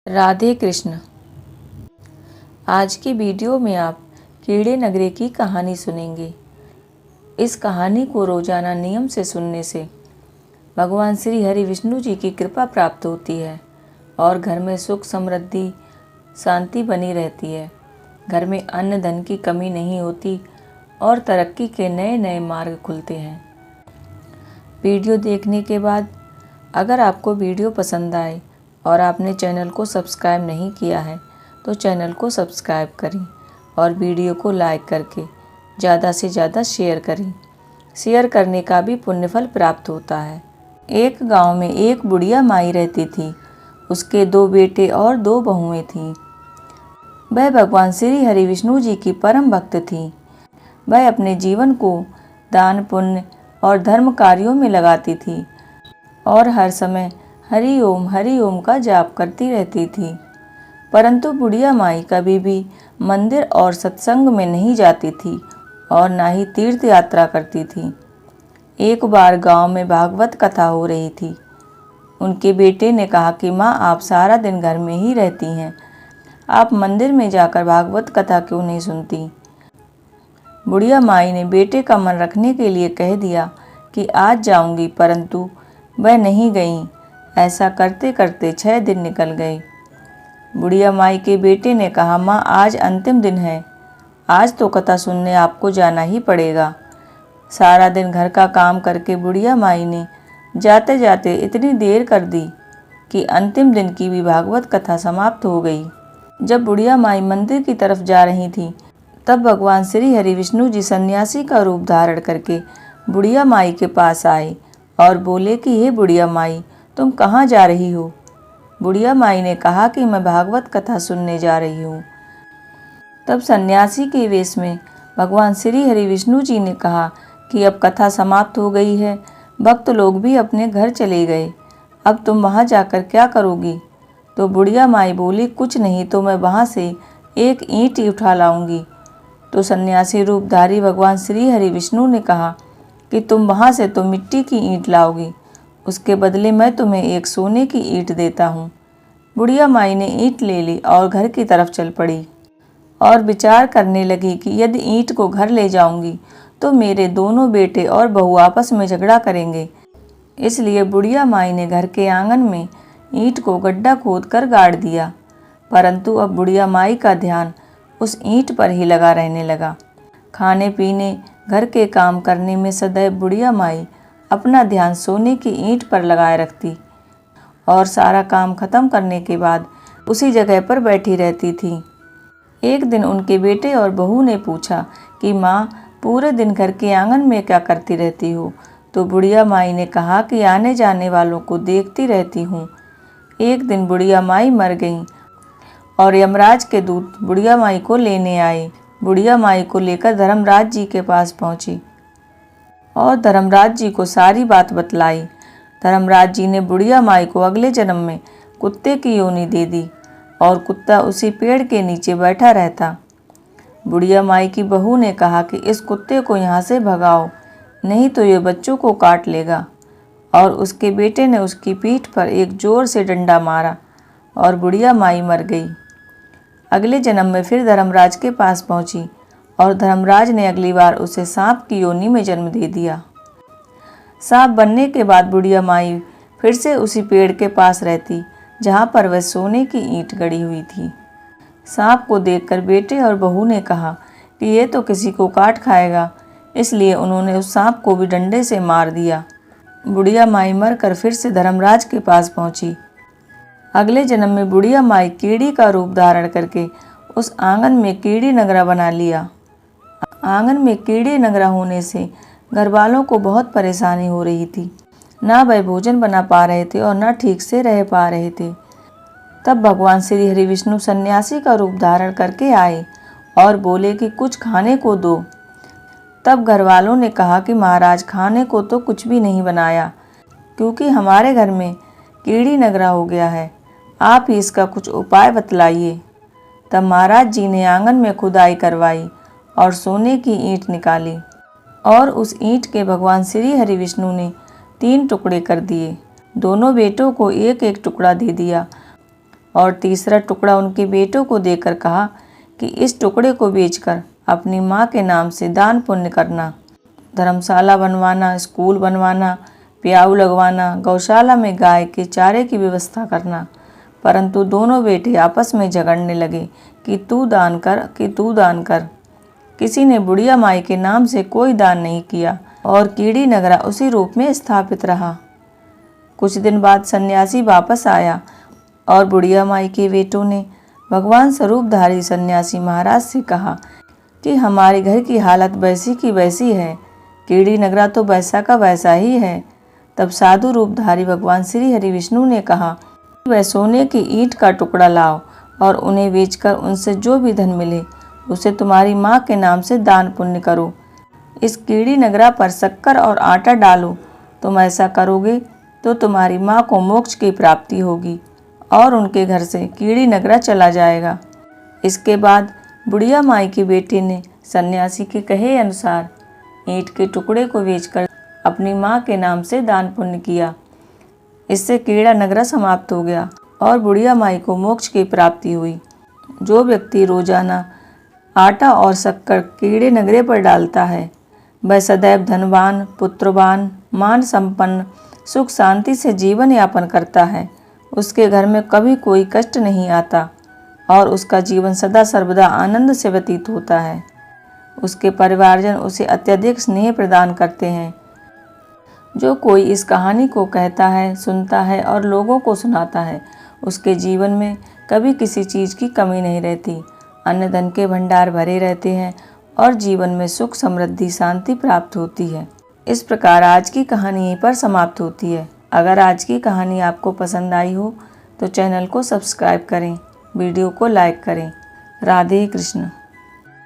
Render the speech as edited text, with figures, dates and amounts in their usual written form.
राधे कृष्ण। आज की वीडियो में आप कीड़े नगरे की कहानी सुनेंगे। इस कहानी को रोजाना नियम से सुनने से भगवान श्री हरि विष्णु जी की कृपा प्राप्त होती है और घर में सुख समृद्धि शांति बनी रहती है। घर में अन्न धन की कमी नहीं होती और तरक्की के नए नए मार्ग खुलते हैं। वीडियो देखने के बाद अगर आपको वीडियो पसंद आए और आपने चैनल को सब्सक्राइब नहीं किया है तो चैनल को सब्सक्राइब करें और वीडियो को लाइक करके ज़्यादा से ज़्यादा शेयर करें। शेयर करने का भी पुण्यफल प्राप्त होता है। एक गांव में एक बुढ़िया माई रहती थी। उसके 2 बेटे और 2 बहुएं थीं। वह भगवान श्री हरि विष्णु जी की परम भक्त थी। वह अपने जीवन को दान पुण्य और धर्म कार्यों में लगाती थी और हर समय हरि ओम का जाप करती रहती थी। परंतु बुढ़िया माई कभी भी मंदिर और सत्संग में नहीं जाती थी और ना ही तीर्थ यात्रा करती थी। एक बार गांव में भागवत कथा हो रही थी। उनके बेटे ने कहा कि माँ, आप सारा दिन घर में ही रहती हैं, आप मंदिर में जाकर भागवत कथा क्यों नहीं सुनती। बुढ़िया माई ने बेटे का मन रखने के लिए कह दिया कि आज जाऊंगी, परंतु वह नहीं गई। ऐसा करते करते 6 दिन निकल गए। बुढ़िया माई के बेटे ने कहा, माँ, आज अंतिम दिन है, आज तो कथा सुनने आपको जाना ही पड़ेगा। सारा दिन घर का काम करके बुढ़िया माई ने जाते जाते इतनी देर कर दी कि अंतिम दिन की भी भागवत कथा समाप्त हो गई। जब बुढ़िया माई मंदिर की तरफ जा रही थी तब भगवान श्री हरि विष्णु जी सन्यासी का रूप धारण करके बुढ़िया माई के पास आए और बोले कि हे बुढ़िया माई, तुम कहाँ जा रही हो। बुढ़िया माई ने कहा कि मैं भागवत कथा सुनने जा रही हूँ। तब सन्यासी के वेश में भगवान श्री हरि विष्णु जी ने कहा कि अब कथा समाप्त हो गई है, भक्त लोग भी अपने घर चले गए, अब तुम वहाँ जाकर क्या करोगी। तो बुढ़िया माई बोली, कुछ नहीं तो मैं वहाँ से एक ईंट उठा लाऊंगी। तो सन्यासी रूपधारी भगवान श्री हरि विष्णु ने कहा कि तुम वहाँ से तो मिट्टी की ईंट लाओगी, उसके बदले मैं तुम्हें एक सोने की ईंट देता हूँ। बुढ़िया माई ने ईंट ले ली और घर की तरफ चल पड़ी और विचार करने लगी कि यदि ईंट को घर ले जाऊंगी तो मेरे दोनों बेटे और बहू आपस में झगड़ा करेंगे। इसलिए बुढ़िया माई ने घर के आंगन में ईंट को गड्ढा खोद कर गाड़ दिया। परंतु अब बुढ़िया माई का ध्यान उस ईंट पर ही लगा रहने लगा। खाने पीने घर के काम करने में सदैव बुढ़िया माई अपना ध्यान सोने की ईंट पर लगाए रखती और सारा काम खत्म करने के बाद उसी जगह पर बैठी रहती थी। एक दिन उनके बेटे और बहू ने पूछा कि माँ, पूरे दिन घर के आंगन में क्या करती रहती हो। तो बुढ़िया माई ने कहा कि आने जाने वालों को देखती रहती हूँ। एक दिन बुढ़िया माई मर गई और यमराज के दूत बुढ़िया माई को लेने आए। बुढ़िया माई को लेकर धर्मराज जी के पास पहुँची और धर्मराज जी को सारी बात बतलाई। धर्मराज जी ने बुढ़िया माई को अगले जन्म में कुत्ते की योनि दे दी और कुत्ता उसी पेड़ के नीचे बैठा रहता। बुढ़िया माई की बहू ने कहा कि इस कुत्ते को यहाँ से भगाओ, नहीं तो ये बच्चों को काट लेगा। और उसके बेटे ने उसकी पीठ पर एक जोर से डंडा मारा और बुढ़िया माई मर गई। अगले जन्म में फिर धर्मराज के पास पहुँची और धर्मराज ने अगली बार उसे सांप की योनि में जन्म दे दिया। सांप बनने के बाद बुढ़िया माई फिर से उसी पेड़ के पास रहती जहाँ पर वह सोने की ईंट गड़ी हुई थी। सांप को देखकर बेटे और बहू ने कहा कि ये तो किसी को काट खाएगा, इसलिए उन्होंने उस सांप को भी डंडे से मार दिया। बुढ़िया माई मरकर फिर से धर्मराज के पास पहुँची। अगले जन्म में बुढ़िया माई कीड़ी का रूप धारण करके उस आंगन में कीड़ी नगरा बना लिया। आंगन में कीड़े नगरा होने से घर वालों को बहुत परेशानी हो रही थी। ना वह भोजन बना पा रहे थे और ना ठीक से रह पा रहे थे। तब भगवान श्री हरि विष्णु सन्यासी का रूप धारण करके आए और बोले कि कुछ खाने को दो। तब घर वालों ने कहा कि महाराज, खाने को तो कुछ भी नहीं बनाया, क्योंकि हमारे घर में कीड़ी नगरा हो गया है, आप ही इसका कुछ उपाय बतलाइए। तब महाराज जी ने आंगन में खुदाई करवाई और सोने की ईंट निकाली और उस ईंट के भगवान श्री हरि विष्णु ने 3 टुकड़े कर दिए। दोनों बेटों को एक एक टुकड़ा दे दिया और तीसरा टुकड़ा उनके बेटों को देकर कहा कि इस टुकड़े को बेचकर अपनी माँ के नाम से दान पुण्य करना, धर्मशाला बनवाना, स्कूल बनवाना, प्याऊ लगवाना, गौशाला में गाय के चारे की व्यवस्था करना। परंतु दोनों बेटे आपस में झगड़ने लगे कि तू दान कर, कि तू दान कर। किसी ने बुढ़िया माई के नाम से कोई दान नहीं किया और कीड़ी नगरा उसी रूप में स्थापित रहा। कुछ दिन बाद सन्यासी वापस आया और बुढ़िया माई के बेटों ने भगवान स्वरूपधारी सन्यासी महाराज से कहा कि हमारे घर की हालत वैसी की वैसी है, कीड़ी नगरा तो वैसा का वैसा ही है। तब साधु रूपधारी भगवान श्री हरि विष्णु ने कहा, वह सोने की ईंट का टुकड़ा लाओ और उन्हें बेचकर उनसे जो भी धन मिले उसे तुम्हारी माँ के नाम से दान पुण्य करो। इस कीड़ी नगरा पर शक्कर और आटा डालो। तुम ऐसा करोगे तो तुम्हारी माँ को मोक्ष की प्राप्ति होगी और उनके घर से कीड़ी नगरा चला जाएगा। इसके बाद बुढ़िया माई के बेटे ने सन्यासी के कहे अनुसार ईंट के टुकड़े को बेचकर अपनी माँ के नाम से दान पुण्य किया। इससे कीड़ा नगरा समाप्त हो गया और बुढ़िया माई को मोक्ष की प्राप्ति हुई। जो व्यक्ति रोजाना आटा और शक्कर कीड़े नगरे पर डालता है वह सदैव धनवान, पुत्रवान, मान संपन्न, सुख शांति से जीवन यापन करता है। उसके घर में कभी कोई कष्ट नहीं आता और उसका जीवन सदा सर्वदा आनंद से व्यतीत होता है। उसके परिवारजन उसे अत्यधिक स्नेह प्रदान करते हैं। जो कोई इस कहानी को कहता है, सुनता है और लोगों को सुनाता है, उसके जीवन में कभी किसी चीज़ की कमी नहीं रहती। अन्न धन के भंडार भरे रहते हैं और जीवन में सुख, समृद्धि, शांति प्राप्त होती है। इस प्रकार आज की कहानी यहीं पर समाप्त होती है। अगर आज की कहानी आपको पसंद आई हो तो चैनल को सब्सक्राइब करें, वीडियो को लाइक करें। राधे कृष्ण।